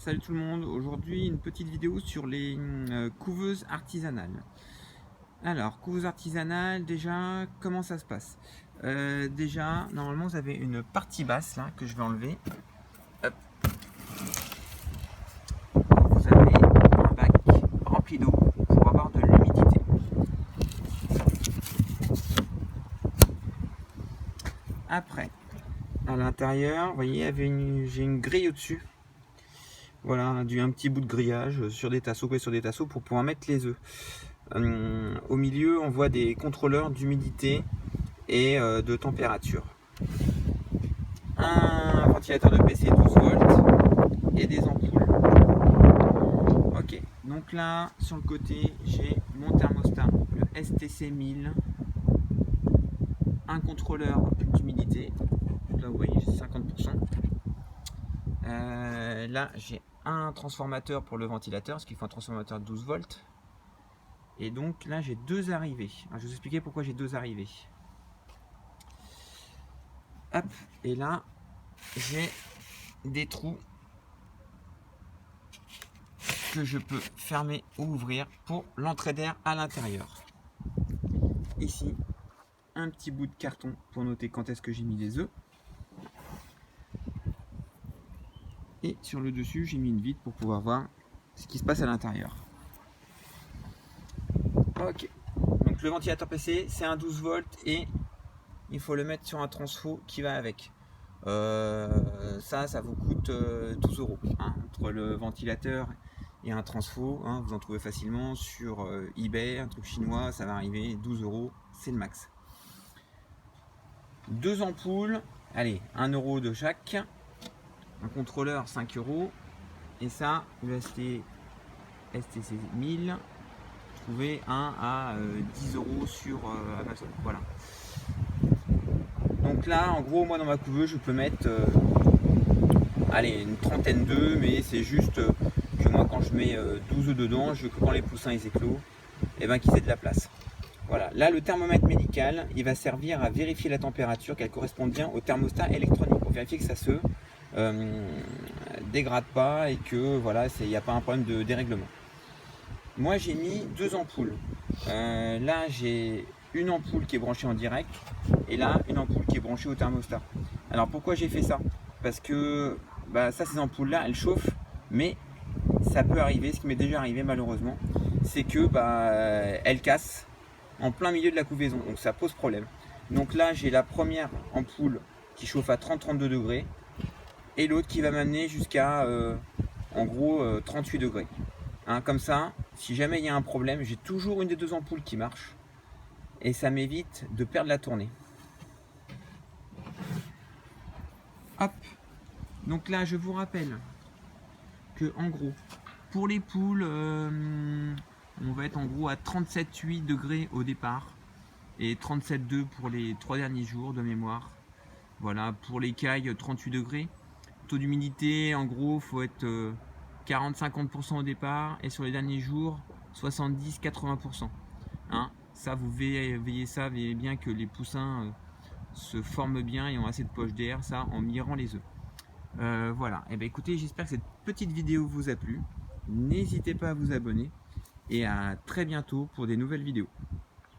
Salut tout le monde, aujourd'hui une petite vidéo sur les couveuses artisanales. Alors, couveuse artisanale, déjà, comment ça se passe? Déjà, normalement vous avez une partie basse là que je vais enlever. Hop. Vous avez un bac rempli d'eau pour avoir de l'humidité. Après, à l'intérieur, vous voyez, j'ai une grille au-dessus. Voilà, un petit bout de grillage sur des tasseaux, pour pouvoir mettre les œufs. Au milieu, on voit des contrôleurs d'humidité et de température. Un ventilateur de PC 12 volts et des ampoules. Ok, donc là, sur le côté, j'ai mon thermostat, le STC 1000, un contrôleur d'humidité. Là, vous voyez, j'ai 50%. Là, j'ai un transformateur pour le ventilateur, parce qu'il faut un transformateur de 12 volts. Et donc là, j'ai deux arrivées. Alors, je vais vous expliquer pourquoi j'ai deux arrivées. Hop, et là, j'ai des trous que je peux fermer ou ouvrir pour l'entrée d'air à l'intérieur. Ici, un petit bout de carton pour noter quand est-ce que j'ai mis les œufs. Et sur le dessus, j'ai mis une vitre pour pouvoir voir ce qui se passe à l'intérieur. Ok, donc le ventilateur PC, c'est un 12 volts et il faut le mettre sur un transfo qui va avec. Ça vous coûte 12 euros. Hein, entre le ventilateur et un transfo, hein, vous en trouvez facilement sur eBay, un truc chinois, ça va arriver 12 euros, c'est le max. Deux ampoules, allez, 1 euro de chaque. Un contrôleur 5 euros. Et ça, le STC 1000, trouvez un à 10 euros sur Amazon. Voilà. Donc là, en gros, moi dans ma couveuse, je peux mettre allez, une trentaine d'œufs, mais c'est juste que moi, quand je mets 12 œufs dedans, je veux que quand les poussins ils éclosent, et ben qu'ils aient de la place. Voilà. Là, le thermomètre médical, il va servir à vérifier la température, qu'elle corresponde bien au thermostat électronique, pour vérifier que ça se dégrade pas et que voilà, il n'y a pas un problème de dérèglement. Moi, j'ai mis deux ampoules. Là, j'ai une ampoule qui est branchée en direct et là, une ampoule qui est branchée au thermostat. Alors, pourquoi j'ai fait ça? Parce que ces ampoules-là, elles chauffent, mais ça peut arriver, ce qui m'est déjà arrivé malheureusement, c'est que elles cassent en plein milieu de la couvaison, donc ça pose problème. Donc là, j'ai la première ampoule qui chauffe à 30-32 degrés et l'autre qui va m'amener jusqu'à en gros 38 degrés. Hein, comme ça, si jamais il y a un problème, j'ai toujours une des deux ampoules qui marche et ça m'évite de perdre la tournée. Hop. Donc là, je vous rappelle que en gros, pour les poules, on va être en gros à 37,8 degrés au départ et 37,2 pour les 3 derniers jours de mémoire. Voilà, pour les cailles, 38 degrés. Taux d'humidité, en gros, faut être 40-50% au départ et sur les derniers jours, 70-80%. Hein, ça, vous veillez bien que les poussins se forment bien et ont assez de poches d'air, ça en mirant les œufs. Voilà, et écoutez, j'espère que cette petite vidéo vous a plu. N'hésitez pas à vous abonner et à très bientôt pour des nouvelles vidéos.